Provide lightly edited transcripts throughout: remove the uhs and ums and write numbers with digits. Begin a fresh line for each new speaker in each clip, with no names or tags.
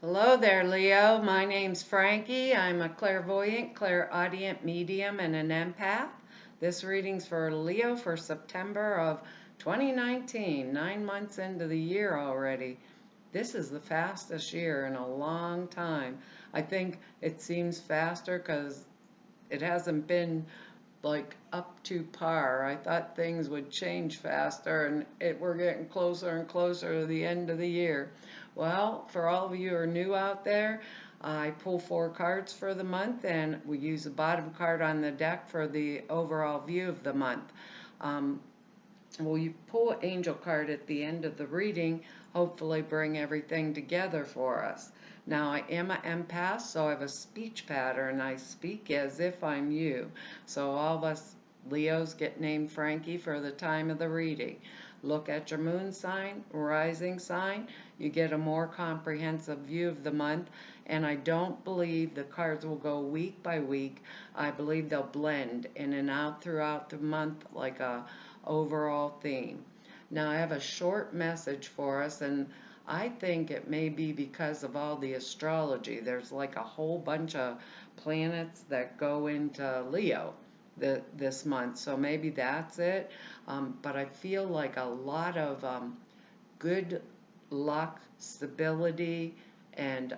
Hello there, Leo. My name's Frankie. I'm a clairvoyant, clairaudient medium, and an empath. This reading's for Leo for September of 2019, 9 months into the year already. This is the fastest year in a long time. I think it seems faster because it hasn't been like up to par. I thought things would change faster, and we're getting closer and closer to the end of the year. Well, for all of you who are new out there, I pull 4 cards for the month, and we use the bottom card on the deck for the overall view of the month. Um, well, you pull an angel card at the end of the reading, hopefully bring everything together for us. Now, I am an empath, so I have a speech pattern. I speak as if I'm you. So all of us Leos get named Frankie for the time of the reading. Look at your moon sign, rising sign. You get a more comprehensive view of the month. And I don't believe the cards will go week by week. I believe they'll blend in and out throughout the month like a overall theme. Now, I have a short message for us, and I think it may be because of all the astrology. There's like a whole bunch of planets that go into Leo this month, so maybe that's it. But I feel like a lot of good luck, stability, and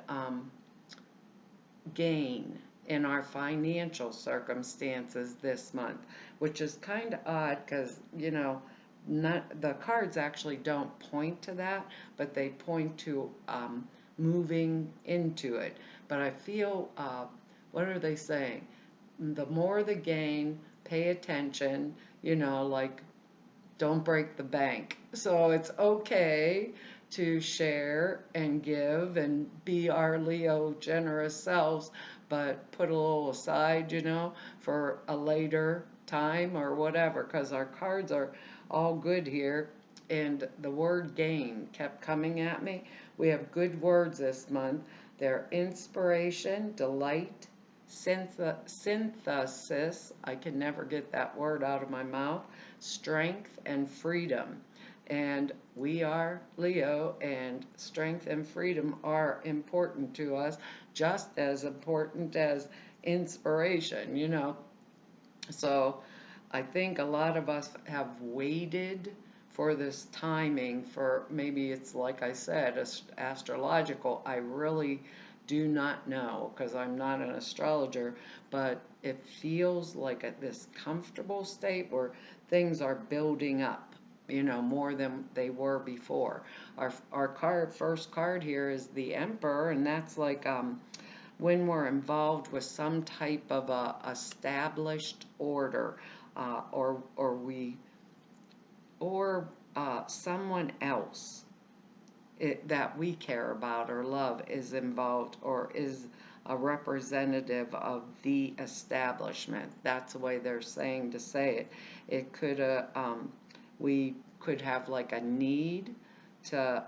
gain in our financial circumstances this month, which is kind of odd because, not, the cards actually don't point to that, but they point to moving into it. But I feel, what are they saying? The more the gain, pay attention, like don't break the bank. So it's okay to share and give and be our Leo generous selves, but put a little aside, for a later time or whatever, because our cards are all good here. And the word gain kept coming at me. We have good words this month. They're inspiration, delight, synthesis, I can never get that word out of my mouth, strength, and freedom. And we are Leo, and strength and freedom are important to us, just as important as inspiration. So I think a lot of us have waited for this timing for maybe it's like I said, astrological. I really do not know because I'm not an astrologer, but it feels like this comfortable state where things are building up, more than they were before. Our first card here is the Emperor, and that's like when we're involved with some type of a established order, or someone else that we care about or love is involved or is a representative of the establishment. That's the way they're saying to say it. It could, we could have like a need to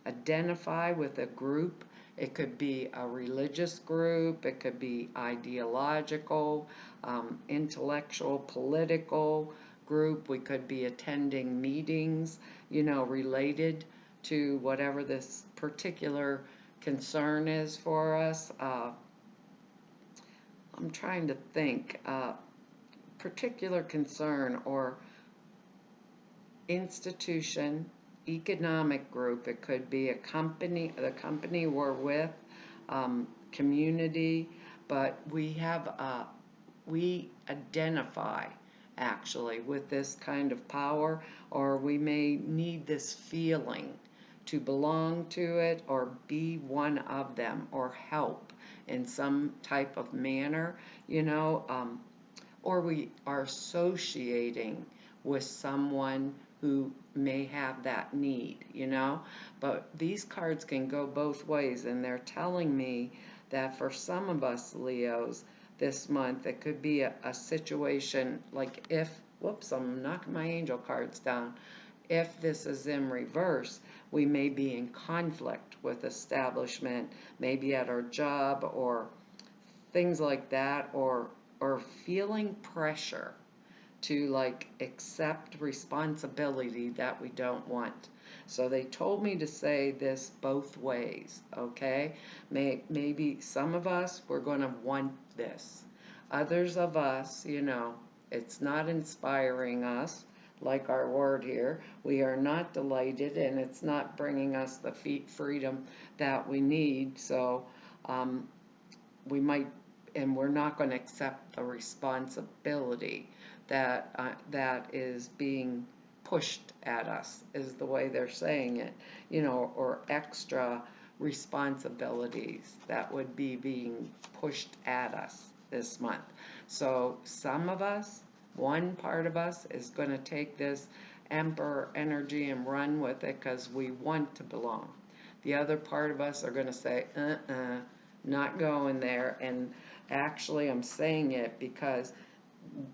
identify with a group. It could be a religious group, it could be ideological, intellectual, political group. We could be attending meetings, related to whatever this particular concern is for us. I'm trying to think, particular concern or institution, economic group. It could be a company, the company we're with, community, but we identify actually with this kind of power, or we may need this feeling to belong to it or be one of them or help in some type of manner, or we are associating with someone who may have that need. But these cards can go both ways, and they're telling me that for some of us Leos this month, it could be a situation like whoops, I'm knocking my angel cards down. If this is in reverse, we may be in conflict with establishment, maybe at our job or things like that, or feeling pressure to like accept responsibility that we don't want. So they told me to say this both ways, okay? Maybe some of us, we're going to want this. Others of us, it's not inspiring us, like our word here. We are not delighted, and it's not bringing us the freedom that we need. So um, we might, and we're not going to accept the responsibility that is being pushed at us, is the way they're saying it, or extra responsibilities that would be being pushed at us this month. So some of us, one part of us, is going to take this emperor energy and run with it because we want to belong. The other part of us are going to say, not going there. And actually, I'm saying it because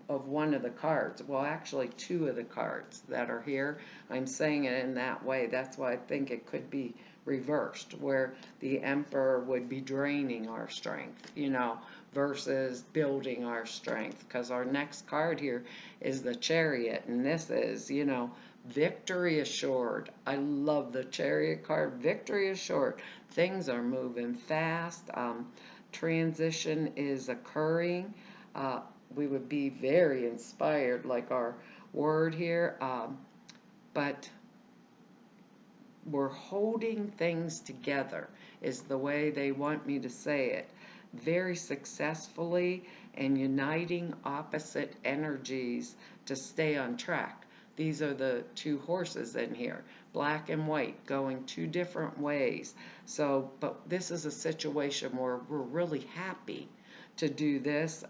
of one of the cards. Well, actually, two of the cards that are here. I'm saying it in that way. That's why I think it could be reversed, where the Emperor would be draining our strength, versus building our strength. Because our next card here is the Chariot, and this is, victory assured. I love the Chariot card. Victory assured. Things are moving fast. Transition is occurring. We would be very inspired, like our word here, but we're holding things together, is the way they want me to say it, very successfully, and uniting opposite energies to stay on track. These are the two horses in here, black and white, going two different ways. So, but this is a situation where we're really happy to do this,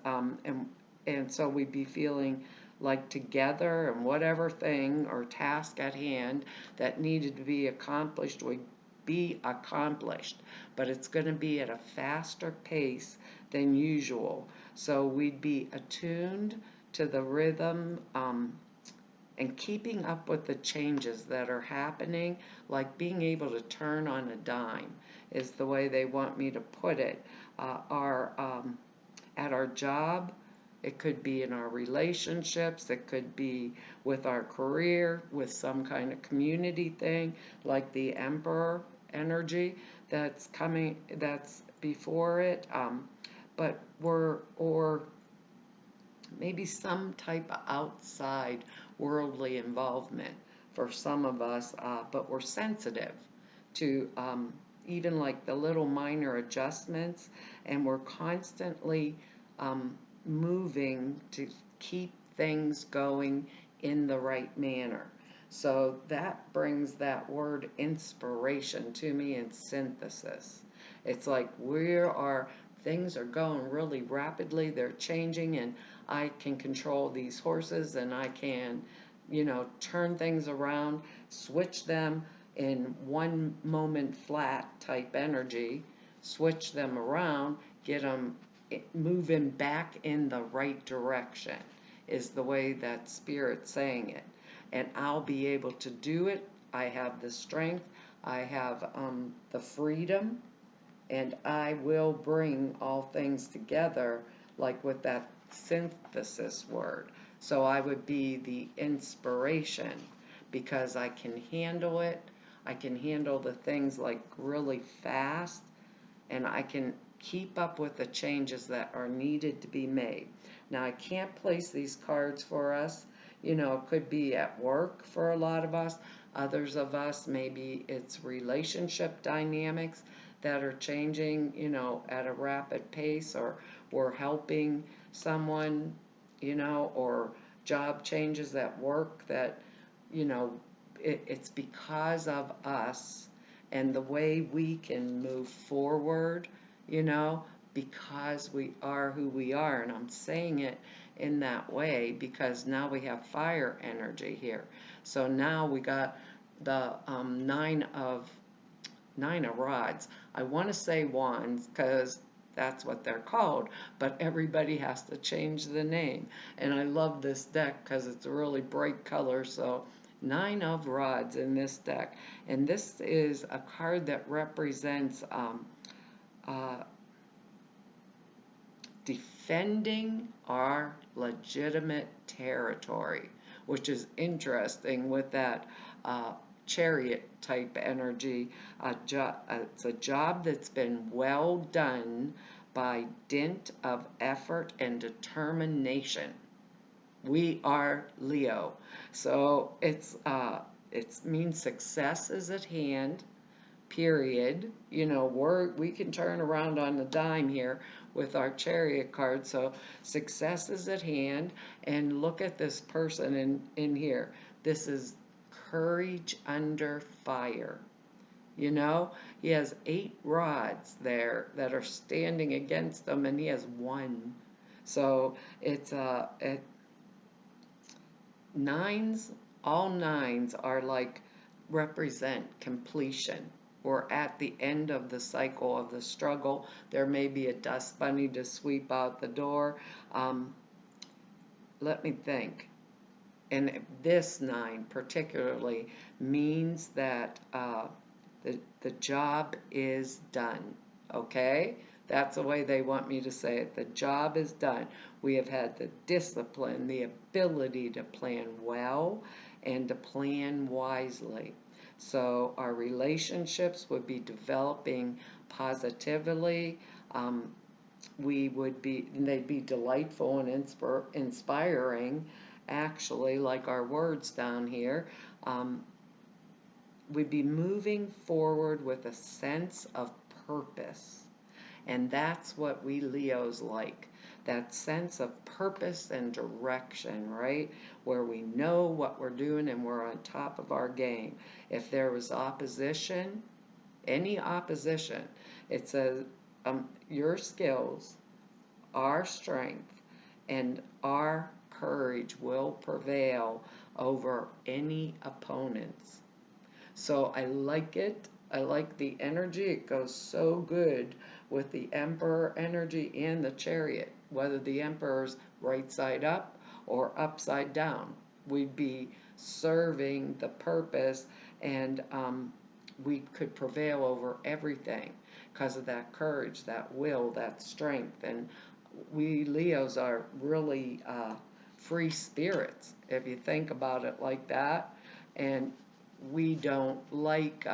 and so we'd be feeling like together, and whatever thing or task at hand that needed to be accomplished would be accomplished, but it's going to be at a faster pace than usual. So we'd be attuned to the rhythm, and keeping up with the changes that are happening, like being able to turn on a dime, is the way they want me to put it. At our job, it could be in our relationships, it could be with our career, with some kind of community thing, like the Emperor energy that's coming, that's before it. Or maybe some type of outside worldly involvement for some of us, but we're sensitive to even like the little minor adjustments, and we're constantly moving to keep things going in the right manner. So that brings that word inspiration to me in synthesis. It's like things are going really rapidly, they're changing, and I can control these horses, and I can, turn things around, switch them in one moment flat type energy, switch them around, get them moving back in the right direction, is the way that Spirit's saying it. And I'll be able to do it. I have the strength, I have the freedom, and I will bring all things together, like with that synthesis word. So I would be the inspiration because I can handle it. I can handle the things like really fast, and I can keep up with the changes that are needed to be made. Now, I can't place these cards for us. It could be at work for a lot of us. Others of us, maybe it's relationship dynamics that are changing, at a rapid pace, or we're helping someone, or job changes at work that, it's because of us and the way we can move forward, because we are who we are. And I'm saying it in that way because now we have fire energy here. So now we got the nine of rods. I want to say wands because that's what they're called, but everybody has to change the name. And I love this deck because it's a really bright color. So 9 of rods in this deck, and this is a card that represents uh, defending our legitimate territory, which is interesting with that Chariot type energy. It's a job that's been well done by dint of effort and determination. We are Leo. So it means success is at hand, period. We can turn around on the dime here with our Chariot card. So success is at hand. And look at this person in here. This is courage under fire. He has 8 rods there that are standing against him, and he has 1. So it's nines, all nines are like represent completion. We're at the end of the cycle of the struggle. There may be a dust bunny to sweep out the door. Let me think. And this 9 particularly means that the job is done. Okay? That's the way they want me to say it. The job is done. We have had the discipline, the ability to plan well and to plan wisely. So our relationships would be developing positively. They'd be delightful and inspiring, actually, like our words down here. We'd be moving forward with a sense of purpose. And that's what we Leos like. That sense of purpose and direction, right? Where we know what we're doing and we're on top of our game. If there was opposition, any opposition, it says your skills, our strength, and our courage will prevail over any opponents. So I like it. I like the energy. It goes so good with the Emperor energy and the Chariot, whether the Emperor's right side up or upside down. We'd be serving the purpose, and we could prevail over everything because of that courage, that will, that strength. And we Leos are really free spirits, if you think about it like that. And we don't like,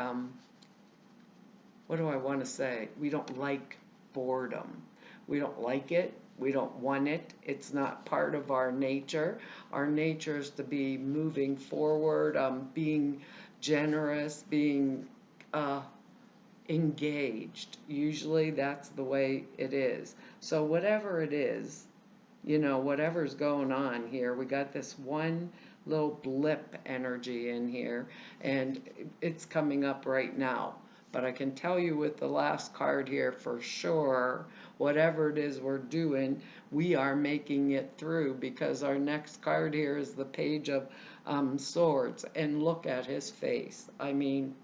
what do I want to say? We don't like boredom. We don't like it. We don't want it. It's not part of our nature. Our nature is to be moving forward, being generous, being engaged. Usually that's the way it is. So whatever it is, whatever's going on here, we got this one little blip energy in here, and it's coming up right now. But I can tell you with the last card here for sure, whatever it is we're doing, we are making it through, because our next card here is the Page of Swords. And look at his face. I mean,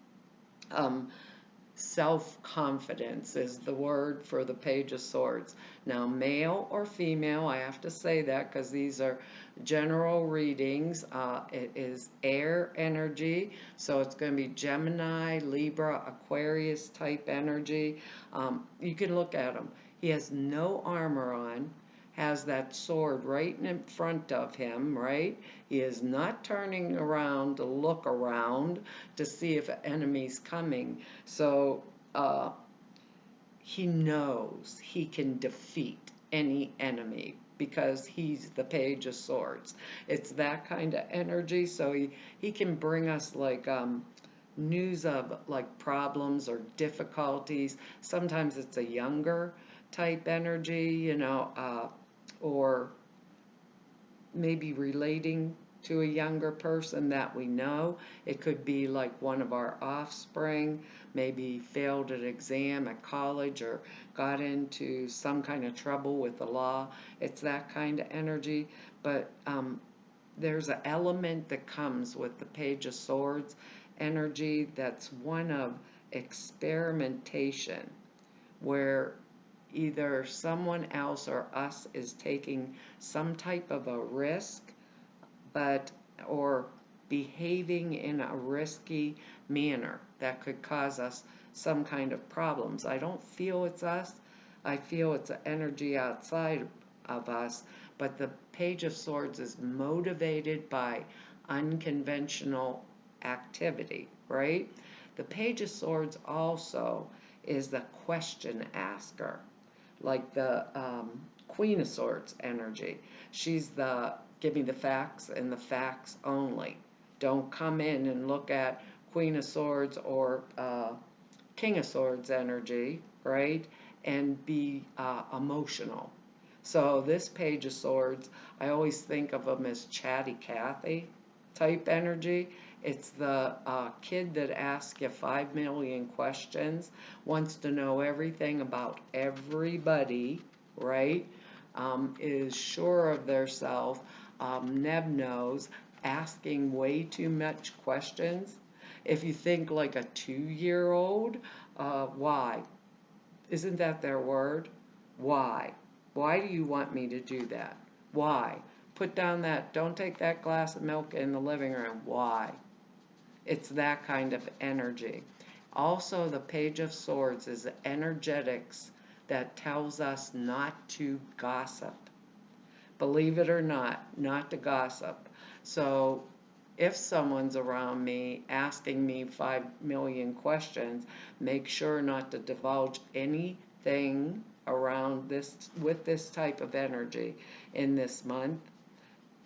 self-confidence is the word for the Page of Swords. Now, male or female, I have to say that because these are general readings. It is air energy, so it's going to be Gemini, Libra, Aquarius type energy. You can look at him. He has no armor on, has that sword right in front of him, right? He is not turning around to look around to see if an enemy's coming. So he knows he can defeat any enemy because he's the Page of Swords. It's that kind of energy, so he can bring us like news of like problems or difficulties. Sometimes it's a younger type energy, or maybe relating to a younger person that we know. It could be like one of our offspring, maybe failed an exam at college or got into some kind of trouble with the law. It's that kind of energy. But there's an element that comes with the Page of Swords energy that's one of experimentation, where either someone else or us is taking some type of a risk, or behaving in a risky manner that could cause us some kind of problems. I don't feel it's us. I feel it's an energy outside of us, but the Page of Swords is motivated by unconventional activity, right? The Page of Swords also is the question asker, like the Queen of Swords energy. She's the give me the facts and the facts only. Don't come in and look at Queen of Swords or King of Swords energy, right? And be emotional. So this Page of Swords, I always think of them as chatty Cathy type energy. It's the kid that asks you 5 million questions, wants to know everything about everybody, right? Is sure of their self, neb nose, asking way too much questions. If you think like a 2-year-old, why? Isn't that their word? Why? Why do you want me to do that? Why? Put down that, don't take that glass of milk in the living room. Why? It's that kind of energy. Also, the Page of Swords is energetics that tells us not to gossip. Believe it or not to gossip. So if someone's around me asking me 5 million questions, make sure not to divulge anything around this with this type of energy in this month,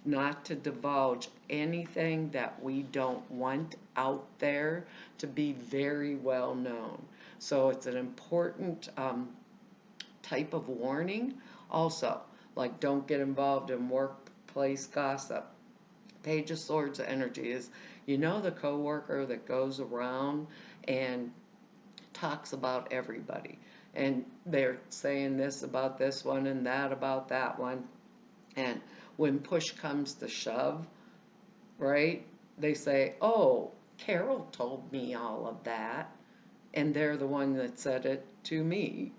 not to divulge anything that we don't want out there to be very well known. So it's an important type of warning. Also, like don't get involved in workplace gossip. Page of Swords energy is, the coworker that goes around and talks about everybody. And they're saying this about this one and that about that one. And when push comes to shove, right, they say, oh, Carol told me all of that. And they're the one that said it to me.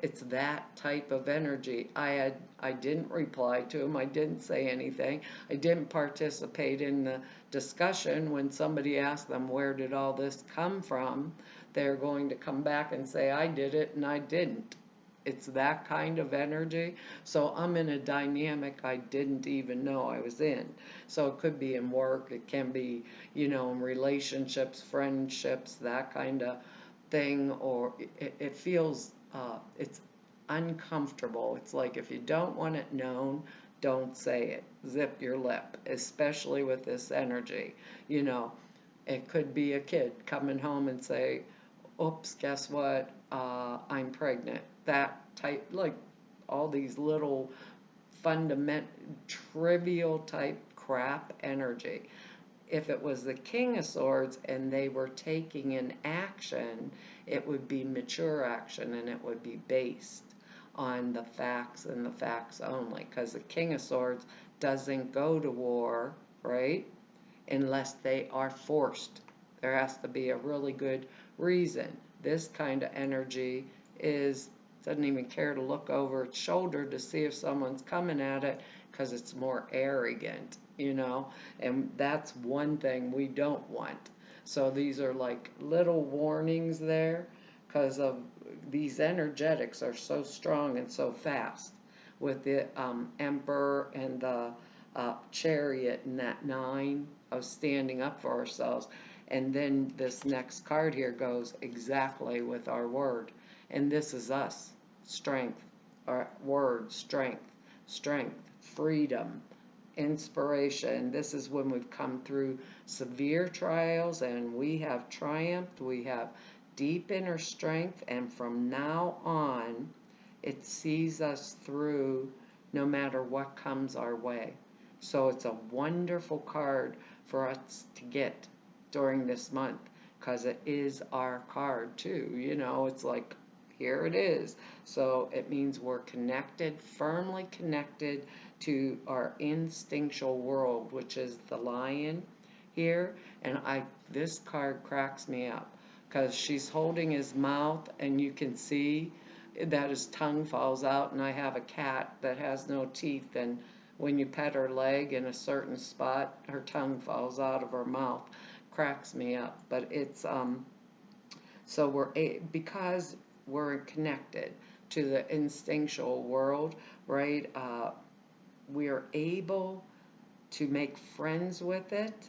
It's that type of energy. I didn't reply to him. I didn't say anything. I didn't participate in the discussion. When somebody asked them where did all this come from, they're going to come back and say I did it and I didn't. It's that kind of energy. So I'm in a dynamic I didn't even know I was in. So it could be in work, it can be, in relationships, friendships, that kind of thing, or it feels, it's uncomfortable. It's like if you don't want it known, don't say it. Zip your lip, especially with this energy. You know, it could be a kid coming home and say, oops, guess what? I'm pregnant. That type, like all these little trivial type crap energy. If it was the King of Swords and they were taking an action, it would be mature action and it would be based on the facts and the facts only. Because the King of Swords doesn't go to war, right? Unless they are forced. There has to be a really good reason. This kind of energy doesn't even care to look over its shoulder to see if someone's coming at it because it's more arrogant. And that's one thing we don't want. So these are like little warnings there because of these energetics are so strong and so fast with the Emperor and the Chariot and that 9 of standing up for ourselves. And then this next card here goes exactly with our word. And this is us. Strength. Our word, strength. Strength. Freedom. Inspiration. This is when we've come through severe trials and we have triumphed. We have deep inner strength. And from now on, it sees us through no matter what comes our way. So it's a wonderful card for us to get during this month because it is our card too. It's like, here it is. So it means we're connected, firmly connected to our instinctual world, which is the lion here. And this card cracks me up because she's holding his mouth and you can see that his tongue falls out, and I have a cat that has no teeth, and when you pet her leg in a certain spot, her tongue falls out of her mouth. Cracks me up. But it's so because we're connected to the instinctual world, right? We are able to make friends with it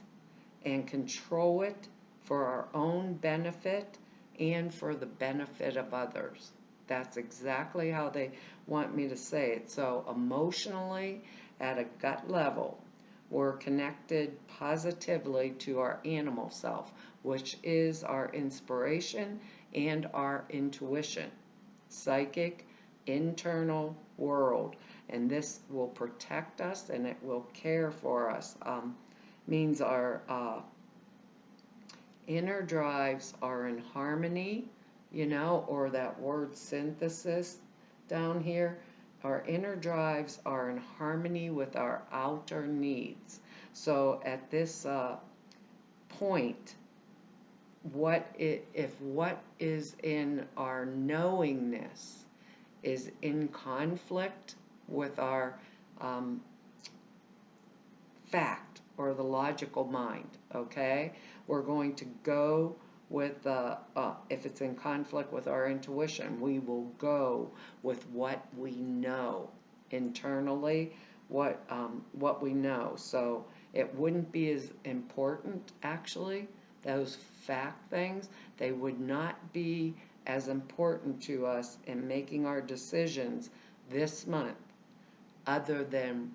and control it for our own benefit and for the benefit of others. That's exactly how they want me to say it. So emotionally, at a gut level, we're connected positively to our animal self, which is our inspiration and our intuition, psychic, internal world. And this will protect us and it will care for us. Means our inner drives are in harmony, or that word synthesis down here. Our inner drives are in harmony with our outer needs. So at this point, if what is in our knowingness is in conflict with our um, fact or the logical mind, okay? We're going to go with, if it's in conflict with our intuition, we will go with what we know internally, what we know. So it wouldn't be as important, actually, those fact things, they would not be as important to us in making our decisions this month, other than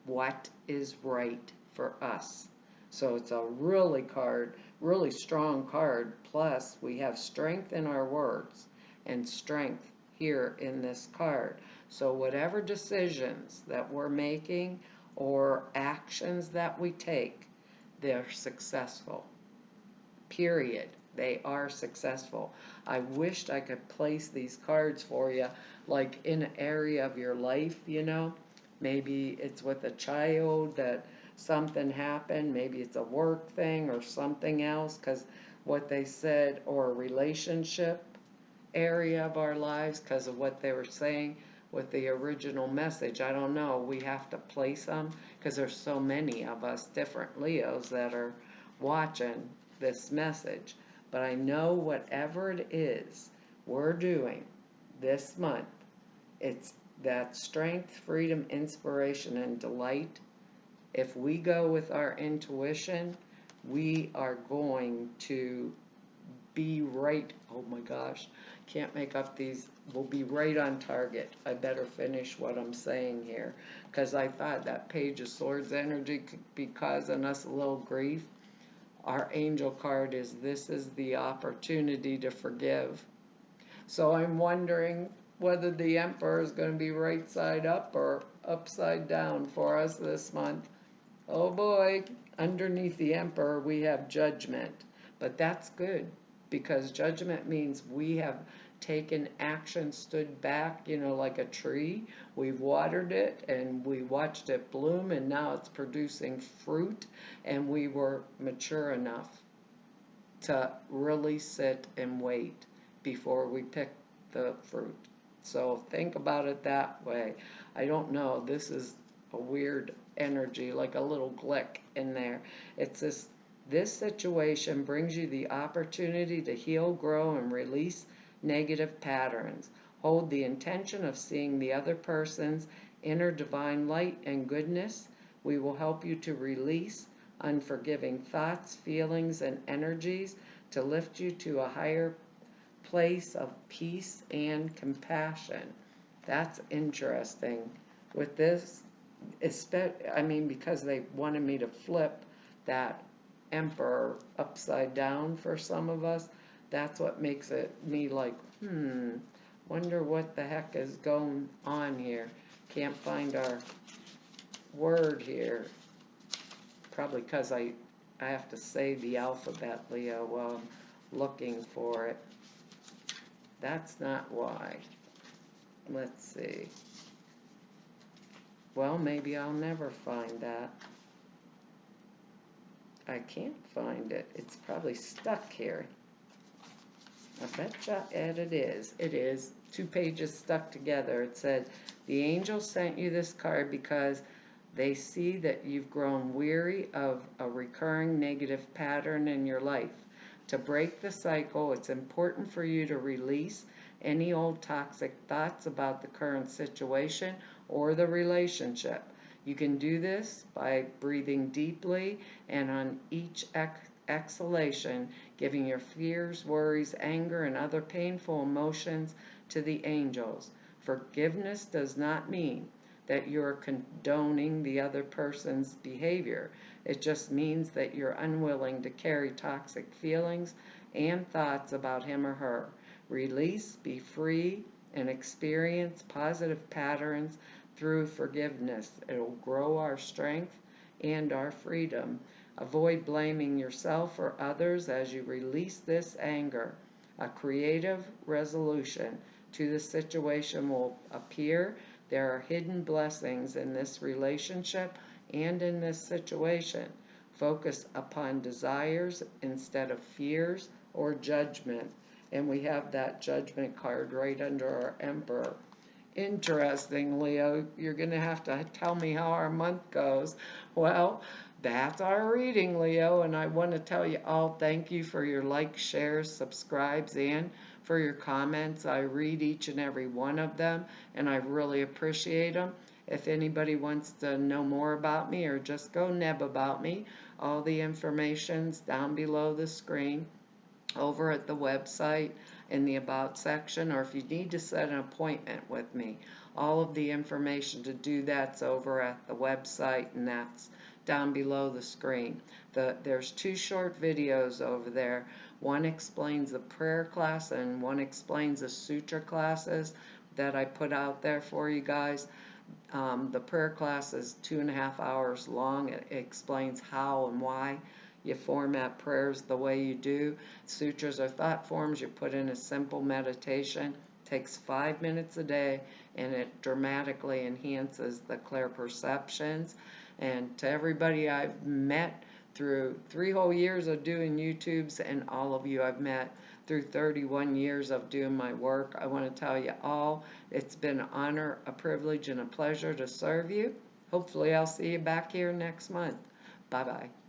what is right for us. So it's a really strong card. Plus, we have strength in our words and strength here in this card. So whatever decisions that we're making or actions that we take, they're successful. Period. They are successful. I wished I could place these cards for you, like in an area of your life, Maybe it's with a child that something happened. Maybe it's a work thing or something else, because what they said, or a relationship area of our lives, because of what they were saying with the original message. I don't know. We have to place them because there's so many of us different Leos that are watching this message. But I know whatever it is we're doing this month, it's that strength, freedom, inspiration, and delight. If we go with our intuition, we are going to be right. Oh my gosh, can't make up these. We'll be right on target. I better finish what I'm saying here, because I thought that Page of Swords energy could be causing us a little grief. Our angel card is, this is the opportunity to forgive. So I'm wondering whether the Emperor is going to be right side up or upside down for us this month. Oh boy, underneath the Emperor we have Judgment. But that's good, because Judgment means we have taken action, stood back, like a tree. We've watered it and we watched it bloom, and now it's producing fruit, and we were mature enough to really sit and wait before we pick the fruit. So think about it that way. I don't know, this is a weird energy, like a little glick in there. It's this situation brings you the opportunity to heal, grow, and release negative patterns. Hold the intention of seeing the other person's inner divine light and goodness. We will help you to release unforgiving thoughts, feelings, and energies to lift you to a higher place of peace and compassion. That's interesting. With this, because they wanted me to flip that Emperor upside down for some of us, that's what makes it me like, wonder what the heck is going on here. Can't find our word here. Probably because I have to say the alphabet, Leo, while I'm looking for it. That's not why. Let's see. Well, maybe I'll never find that. I can't find it. It's probably stuck here. I betcha it is. It is. 2 pages stuck together. It said, the angel sent you this card because they see that you've grown weary of a recurring negative pattern in your life. To break the cycle, it's important for you to release any old toxic thoughts about the current situation or the relationship. You can do this by breathing deeply, and on each exhalation, giving your fears, worries, anger, and other painful emotions to the angels. Forgiveness does not mean that you're condoning the other person's behavior. It just means that you're unwilling to carry toxic feelings and thoughts about him or her. Release, be free, and experience positive patterns through forgiveness. It'll grow our strength and our freedom. Avoid blaming yourself or others as you release this anger. A creative resolution to the situation will appear. There are hidden blessings in this relationship and in this situation. Focus upon desires instead of fears or judgment. And we have that judgment card right under our Emperor. Interesting, Leo. You're going to have to tell me how our month goes. Well, that's our reading, Leo, and I want to tell you all thank you for your likes, shares, subscribes, and for your comments. I read each and every one of them, and I really appreciate them. If anybody wants to know more about me or just go neb about me, all the information's down below the screen over at the website in the About section, or if you need to set an appointment with me, all of the information to do that's over at the website, and that's down below the screen. There's two short videos over there. One explains the prayer class and one explains the sutra classes that I put out there for you guys. The prayer class is 2.5 hours long. It explains how and why you format prayers the way you do. Sutras are thought forms you put in a simple meditation. It takes 5 minutes a day, and it dramatically enhances the clear perceptions. And to everybody I've met through 3 whole years of doing YouTubes, and all of you I've met through 31 years of doing my work, I want to tell you all, it's been an honor, a privilege, and a pleasure to serve you. Hopefully I'll see you back here next month. Bye-bye.